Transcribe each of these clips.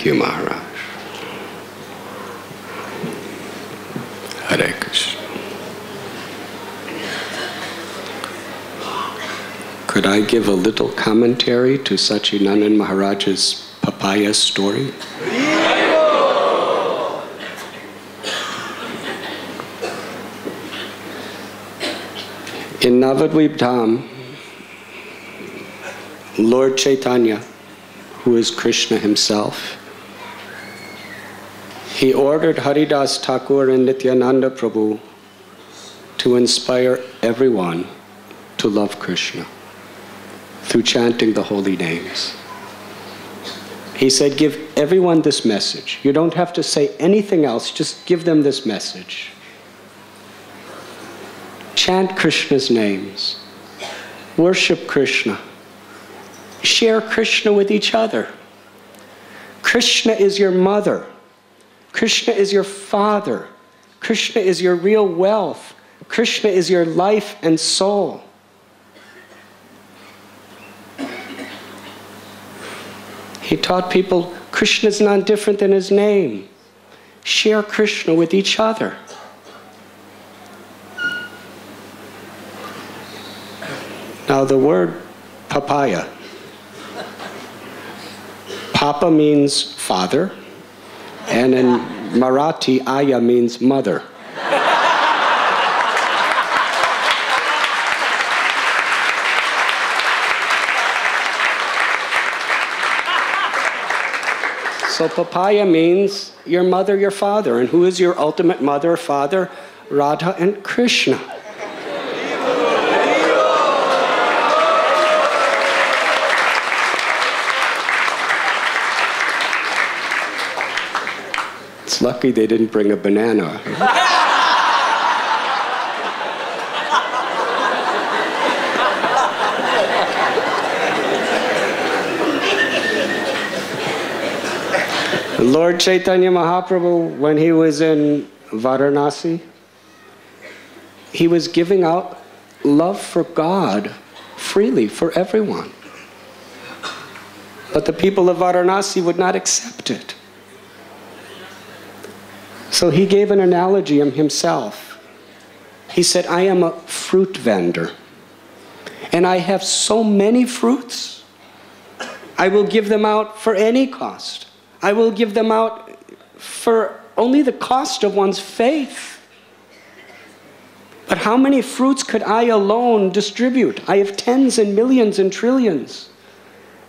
Thank you, Maharaj. Hare Krishna. Could I give a little commentary to Satchidananda Maharaj's papaya story? In Navadvip Dham, Lord Chaitanya, who is Krishna himself, he ordered Haridas Thakur and Nityananda Prabhu to inspire everyone to love Krishna through chanting the holy names. He said, give everyone this message. You don't have to say anything else, just give them this message. Chant Krishna's names. Worship Krishna. Share Krishna with each other. Krishna is your mother. Krishna is your father. Krishna is your real wealth. Krishna is your life and soul. He taught people Krishna is not different than his name. Share Krishna with each other. Now the word papaya. Papa means father, and in Marathi, aya means mother. So papaya means your mother, your father. And who is your ultimate mother, father? Radha and Krishna. It's lucky they didn't bring a banana. Lord Chaitanya Mahaprabhu, when he was in Varanasi, he was giving out love for God freely for everyone. But the people of Varanasi would not accept it. So he gave an analogy of himself. He said, I am a fruit vendor, and I have so many fruits. I will give them out for any cost. I will give them out for only the cost of one's faith. But how many fruits could I alone distribute? I have tens and millions and trillions.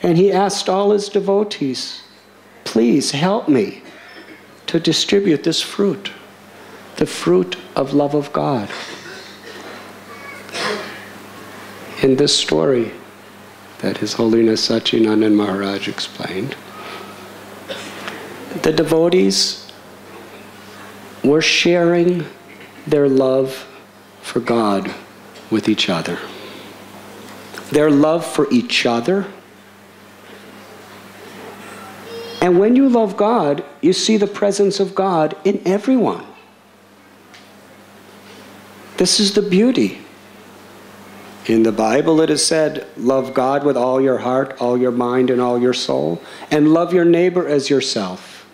And he asked all his devotees, please help me to distribute this fruit, the fruit of love of God. In this story that His Holiness Satchidananda Maharaj explained, the devotees were sharing their love for God with each other. Their love for each other. And when you love God, you see the presence of God in everyone. This is the beauty. In the Bible it is said, love God with all your heart, all your mind, and all your soul, and love your neighbor as yourself.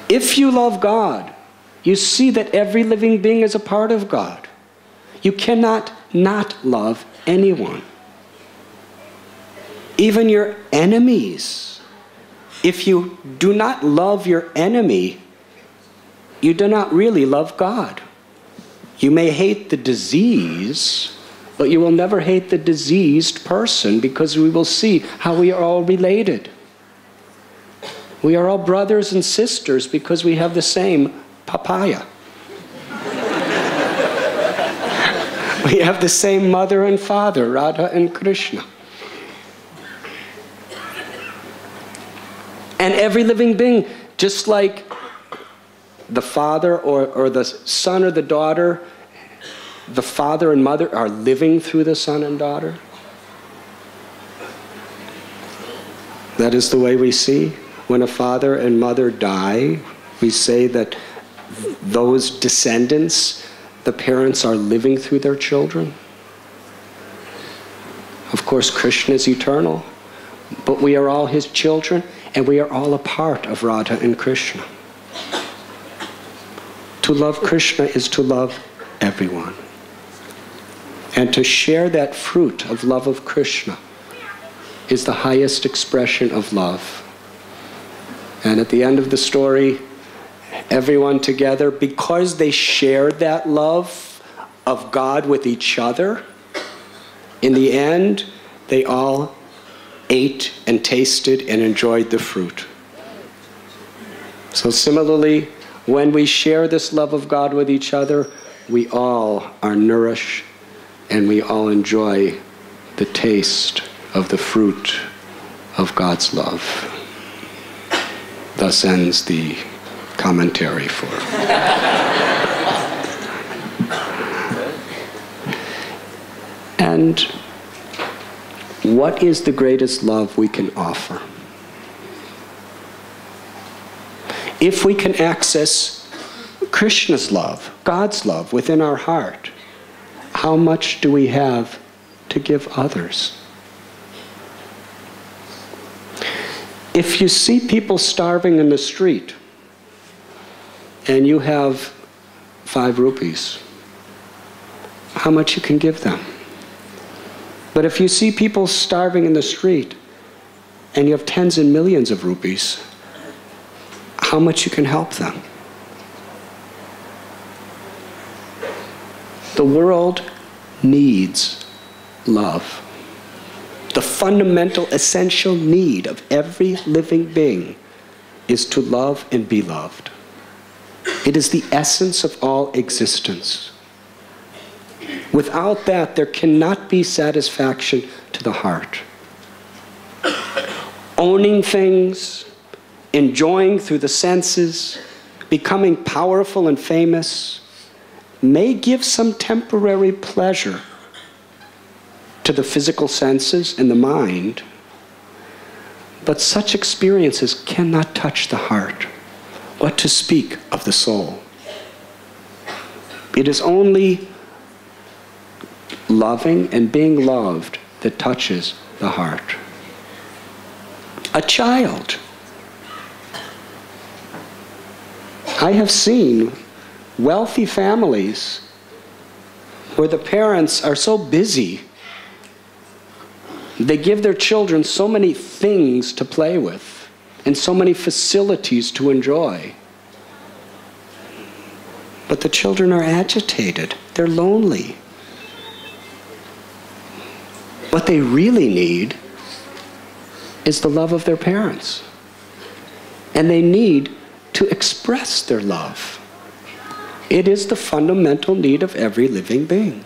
If you love God, you see that every living being is a part of God. You cannot not love anyone. Even your enemies. If you do not love your enemy, you do not really love God. You may hate the disease, but you will never hate the diseased person, because we will see how we are all related. We are all brothers and sisters because we have the same papaya. We have the same mother and father, Radha and Krishna. And every living being, just like the father or the son or the daughter, the father and mother are living through the son and daughter. That is the way we see. When a father and mother die, we say that those descendants, the parents are living through their children. Of course, Krishna is eternal, but we are all his children, and we are all a part of Radha and Krishna. To love Krishna is to love everyone. And to share that fruit of love of Krishna is the highest expression of love. And at the end of the story, everyone together, because they shared that love of God with each other, in the end, they all ate and tasted and enjoyed the fruit. So similarly, when we share this love of God with each other, we all are nourished and we all enjoy the taste of the fruit of God's love. Thus ends the commentary for. And what is the greatest love we can offer? If we can access Krishna's love, God's love within our heart, how much do we have to give others? If you see people starving in the street and you have 5 rupees, how much you can give them? But if you see people starving in the street and you have tens and millions of rupees, how much you can help them? The world needs love. The fundamental, essential need of every living being is to love and be loved. It is the essence of all existence. Without that, there cannot be satisfaction to the heart. Owning things, enjoying through the senses, becoming powerful and famous, may give some temporary pleasure to the physical senses and the mind, but such experiences cannot touch the heart. What to speak of the soul? It is only loving and being loved that touches the heart. A child. I have seen wealthy families where the parents are so busy, they give their children so many things to play with and so many facilities to enjoy. But the children are agitated, they're lonely. What they really need is the love of their parents. And they need to express their love. It is the fundamental need of every living being.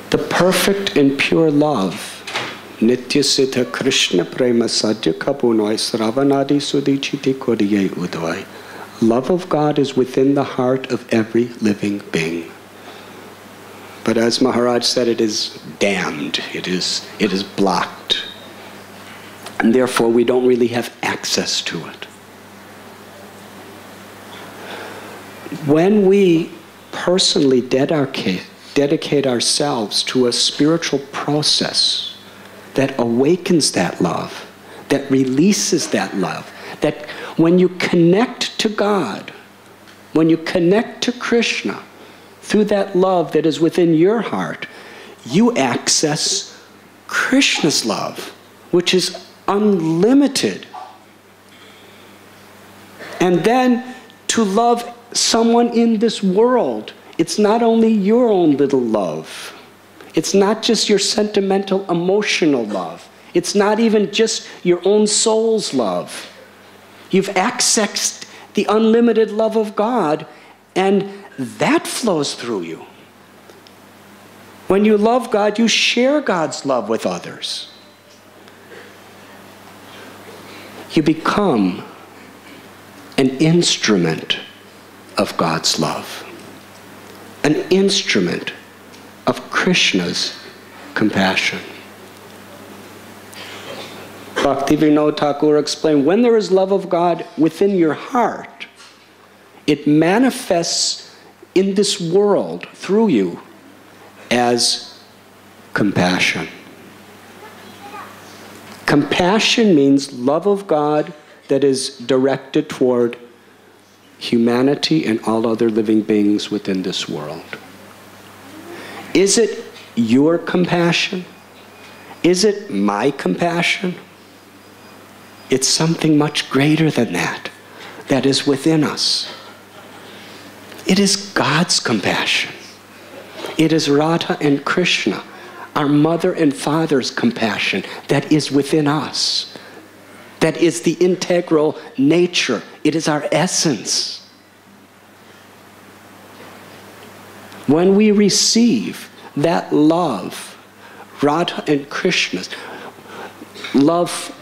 The perfect and pure love, Nitya Siddha Krishna Prema Sadhya Kapunoi Sravanadi Sudichiti Kodiye Udvai. Love of God is within the heart of every living being. But as Maharaj said, it is damned, it is blocked. And therefore we don't really have access to it. When we personally dedicate ourselves to a spiritual process that awakens that love, that releases that love, that when you connect to God, when you connect to Krishna, through that love that is within your heart, you access Krishna's love, which is unlimited. And then to love someone in this world, it's not only your own little love. It's not just your sentimental, emotional love. It's not even just your own soul's love. You've accessed the unlimited love of God, and that flows through you. When you love God, you share God's love with others. You become an instrument of God's love, an instrument of Krishna's compassion. Bhaktivinoda Thakur explained, when there is love of God within your heart, it manifests in this world through you as compassion. Compassion means love of God that is directed toward humanity and all other living beings within this world. Is it your compassion? Is it my compassion? It's something much greater than that, that is within us. It is God's compassion. It is Radha and Krishna, our mother and father's compassion that is within us. That is the integral nature. It is our essence. When we receive that love, Radha and Krishna's love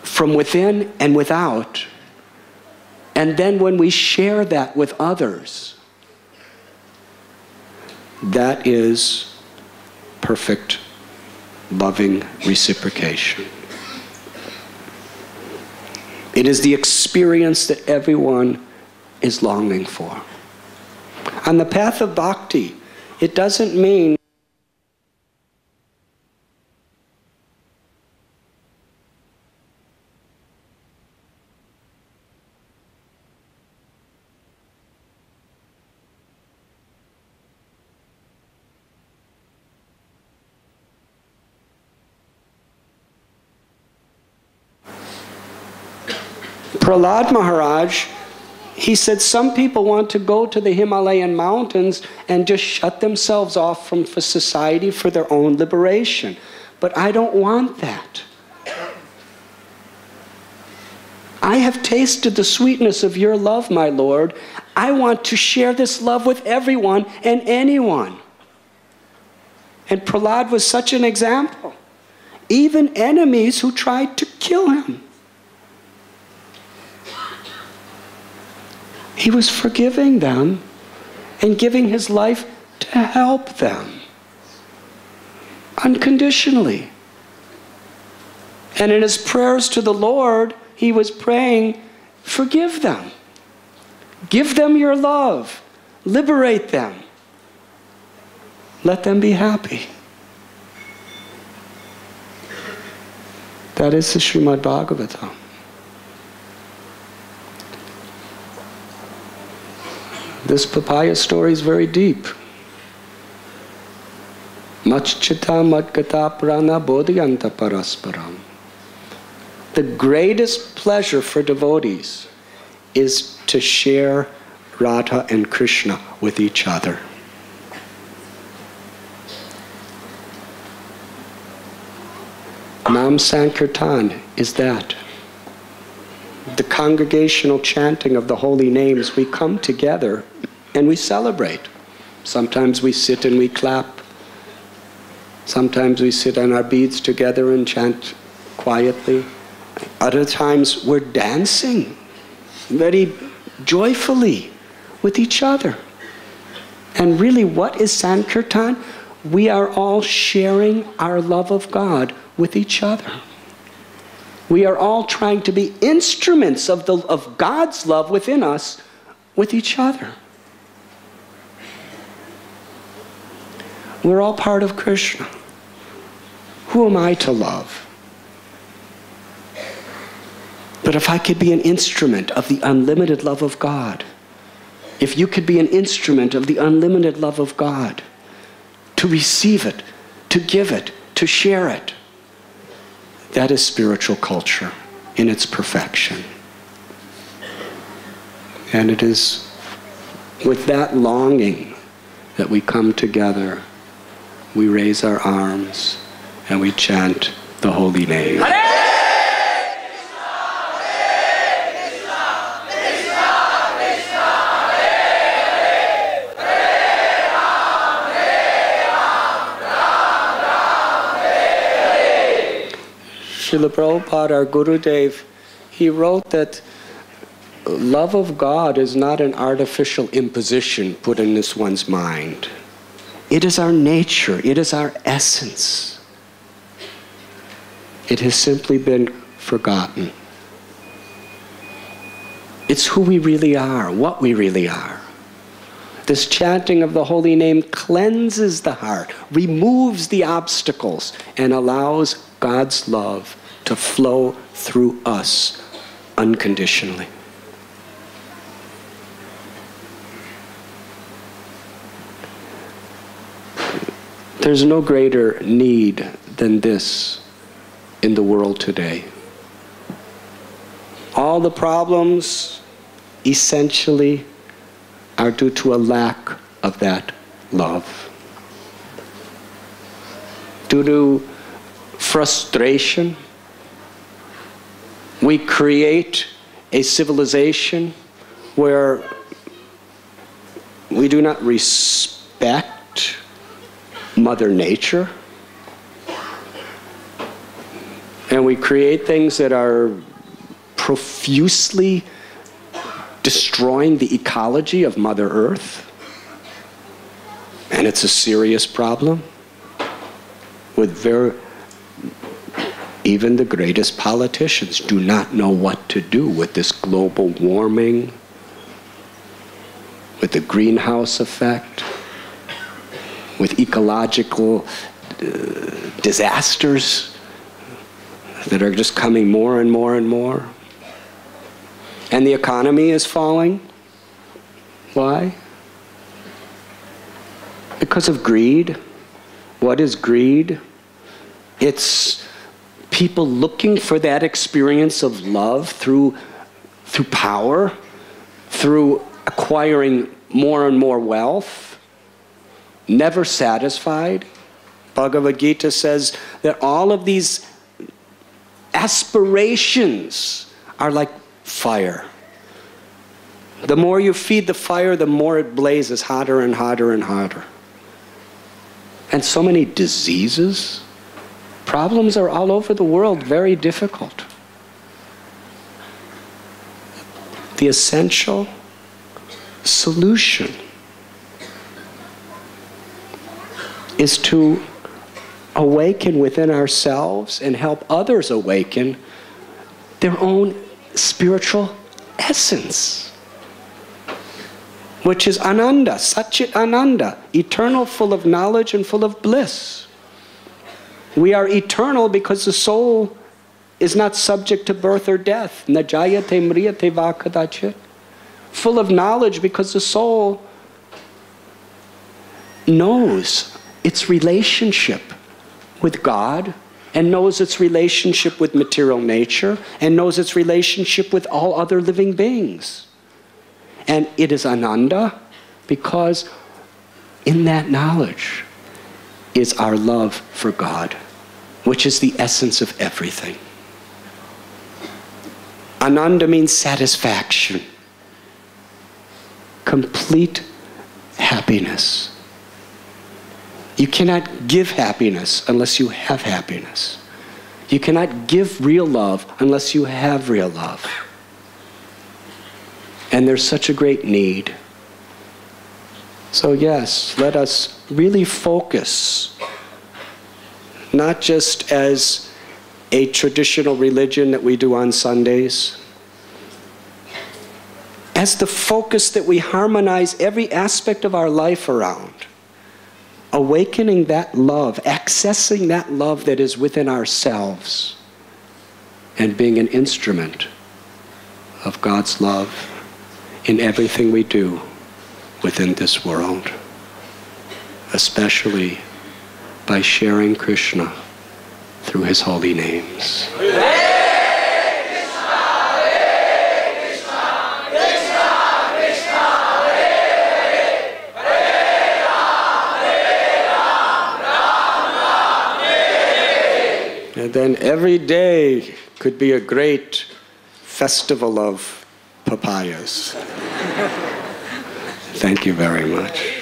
from within and without, and then when we share that with others, that is perfect, loving reciprocation. It is the experience that everyone is longing for. On the path of bhakti, it doesn't mean Prahlad Maharaj, he said some people want to go to the Himalayan mountains and just shut themselves off from society for their own liberation. But I don't want that. I have tasted the sweetness of your love, my Lord. I want to share this love with everyone and anyone. And Prahlad was such an example. Even enemies who tried to kill him, he was forgiving them and giving his life to help them unconditionally. And in his prayers to the Lord, he was praying, forgive them. Give them your love. Liberate them. Let them be happy. That is the Srimad Bhagavatam. This papaya story is very deep. Machchita madgata prana bodhyanta parasparam. The greatest pleasure for devotees is to share Radha and Krishna with each other. Nam Sankirtan is that. The congregational chanting of the holy names, we come together and we celebrate. Sometimes we sit and we clap. Sometimes we sit on our beads together and chant quietly. Other times we're dancing very joyfully with each other. And really, what is Sankirtan? We are all sharing our love of God with each other. We are all trying to be instruments of God's love within us with each other. We're all part of Krishna. Who am I to love? But if I could be an instrument of the unlimited love of God, if you could be an instrument of the unlimited love of God, to receive it, to give it, to share it, that is spiritual culture in its perfection. And it is with that longing that we come together, we raise our arms, and we chant the holy name. Srila Prabhupada, our Gurudev, he wrote that love of God is not an artificial imposition put in this one's mind. It is our nature. It is our essence. It has simply been forgotten. It's who we really are, what we really are. This chanting of the holy name cleanses the heart, removes the obstacles, and allows God's love to flow through us unconditionally. There's no greater need than this in the world today. All the problems essentially are due to a lack of that love. Due to frustration, we create a civilization where we do not respect Mother Nature, and we create things that are profusely destroying the ecology of Mother Earth. And it's a serious problem with even the greatest politicians do not know what to do with this global warming, with the greenhouse effect, with ecological disasters that are just coming more and more and more. And the economy is falling. Why? Because of greed. What is greed? It's people looking for that experience of love through power, through acquiring more and more wealth, never satisfied. Bhagavad Gita says that all of these aspirations are like fire. The more you feed the fire, the more it blazes hotter and hotter and hotter. And so many diseases, problems are all over the world, very difficult. The essential solution is to awaken within ourselves and help others awaken their own spiritual essence, which is Ananda, Satchit Ananda, eternal, full of knowledge and full of bliss. We are eternal because the soul is not subject to birth or death. Na jayate mriyate va kadachit. Full of knowledge because the soul knows its relationship with God, and knows its relationship with material nature, and knows its relationship with all other living beings. And it is Ananda because in that knowledge is our love for God, which is the essence of everything. Ananda means satisfaction, complete happiness. You cannot give happiness unless you have happiness. You cannot give real love unless you have real love. And there's such a great need. So yes, let us really focus, not just as a traditional religion that we do on Sundays, as the focus that we harmonize every aspect of our life around. Awakening that love, accessing that love that is within ourselves, and being an instrument of God's love in everything we do within this world, especially by sharing Krishna through his holy names. And then every day could be a great festival of papayas. Thank you very much.